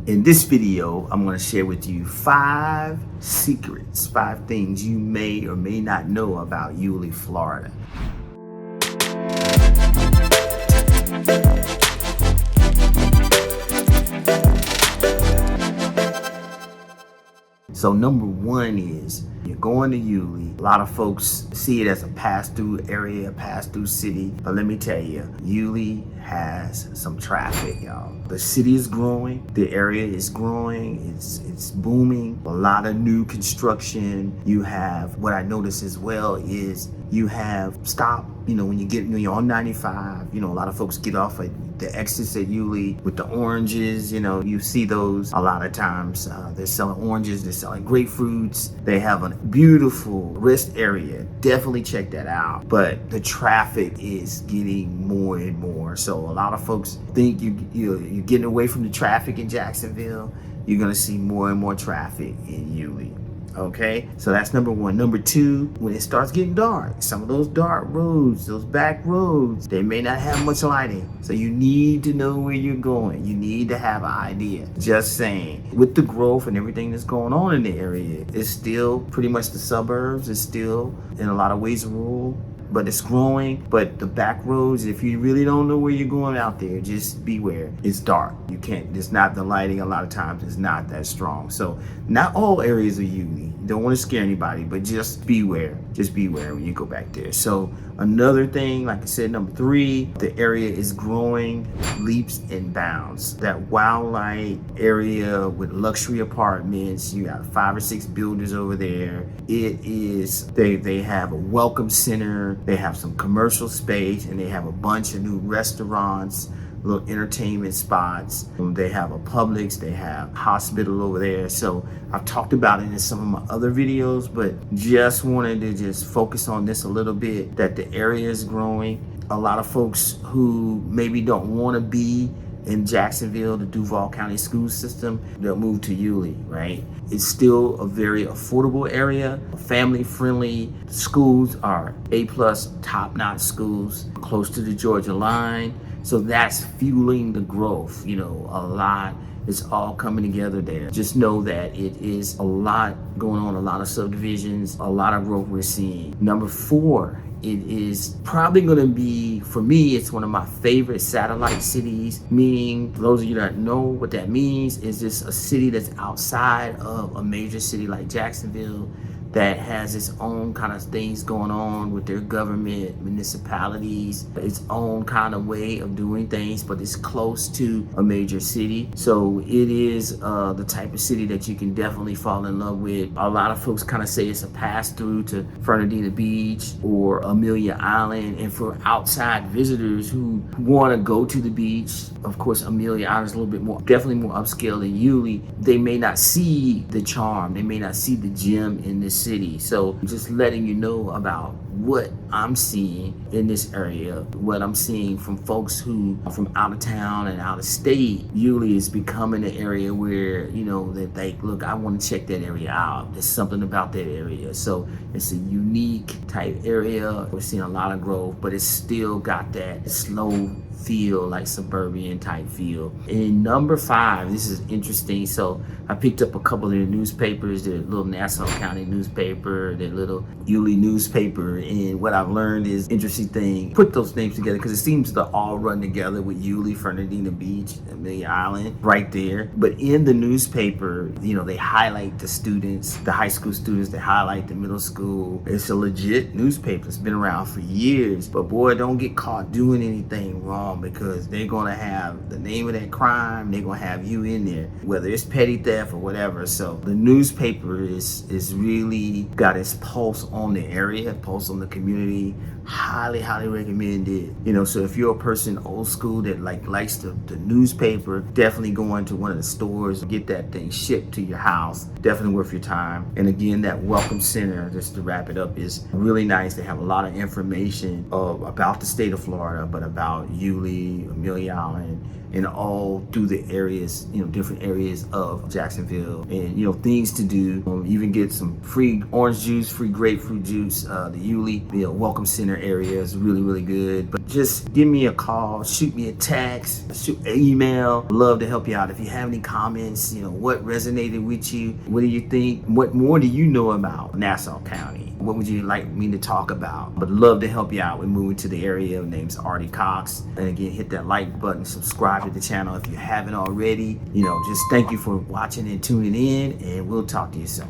In this video, I'm going to share with you 5 secrets, 5 things you may or may not know about Yulee, Florida. So number 1 is you're going to Yulee. A lot of folks see it as a pass-through area, pass-through city. But let me tell you, Yulee has some traffic, y'all. The city is growing. The area is growing. It's booming. A lot of new construction. You have, what I notice as well is you have stop, when you're on 95, a lot of folks get off at the exits at Yulee with the oranges, you see those a lot of times. They're selling oranges, they're selling grapefruits. They have a beautiful rest area. Definitely check that out. But the traffic is getting more and more. So a lot of folks think you're getting away from the traffic in Jacksonville. You're gonna see more and more traffic in Yulee. Okay, so that's number 1. Number 2, when it starts getting dark, some of those dark roads, those back roads, they may not have much lighting. So you need to know where you're going. You need to have an idea. Just saying, with the growth and everything that's going on in the area, it's still pretty much the suburbs. It's still in a lot of ways rural, but it's growing. But the back roads, if you really don't know where you're going out there, just beware. It's dark. You can't, it's not the lighting a lot of times, it's not that strong. So not all areas are Yulee. Don't want to scare anybody, but just beware. Just beware when you go back there. So another thing, like I said, number 3, the area is growing leaps and bounds. That wildlife area with luxury apartments, you got 5 or 6 builders over there. It is, they have a welcome center, they have some commercial space, and they have a bunch of new restaurants, little entertainment spots. They have a Publix, they have hospital over there. So I've talked about it in some of my other videos, but just wanted to just focus on this a little bit, that the area is growing. A lot of folks who maybe don't want to be in Jacksonville, the Duval County school system, they'll move to Yulee, right? It's still a very affordable area, family friendly. The schools are A+, top-notch schools, close to the Georgia line. So that's fueling the growth, a lot. It's all coming together there. Just know that it is a lot going on, a lot of subdivisions, a lot of growth we're seeing. Number 4, it is probably gonna be, for me, it's one of my favorite satellite cities, meaning, for those of you that know what that means, is this a city that's outside of a major city like Jacksonville, that has its own kind of things going on with their government, municipalities, its own kind of way of doing things, but it's close to a major city. So it is the type of city that you can definitely fall in love with. A lot of folks kind of say it's a pass through to Fernandina Beach or Amelia Island. And for outside visitors who want to go to the beach, of course, Amelia Island is a little bit more, definitely more upscale than Yulee. They may not see the charm, they may not see the gem in this city. So just letting you know about what I'm seeing in this area, what I'm seeing from folks who are from out of town and out of state. Yulee is becoming an area where, that they look, I want to check that area out. There's something about that area. So it's a unique type area. We're seeing a lot of growth, but it's still got that slow feel, like suburban type feel. And number 5, this is interesting. So I picked up a couple of their newspapers, their little Nassau County newspaper, their little Yulee Newspaper. And what I've learned is interesting thing. Put those names together because it seems to all run together with Yulee, Fernandina Beach, Amelia Island, right there. But in the newspaper, they highlight the students, the high school students, they highlight the middle school. It's a legit newspaper. It's been around for years. But boy, don't get caught doing anything wrong, because they're gonna have the name of that crime. They're gonna have you in there, whether it's petty theft or whatever. So the newspaper is really got its pulse on the area, pulse on the community. Highly recommend it. So if you're a person old school that likes the newspaper, definitely go into one of the stores, get that thing shipped to your house. Definitely worth your time. And again, that welcome center, just to wrap it up, is really nice. They have a lot of information about the state of Florida, but about Yulee, Amelia Island, and all through the areas, different areas of Jacksonville, and things to do. You even get some free orange juice, free grapefruit juice. The Yulee, Welcome Center area is really, really good. But just give me a call, shoot me a text, shoot an email. Love to help you out. If you have any comments, what resonated with you? What do you think? What more do you know about Nassau County? What would you like me to talk about? But love to help you out. We're moving to the area. Name's Artie Cox. And again, hit that like button, subscribe to the channel if you haven't already. Just thank you for watching and tuning in, and we'll talk to you soon.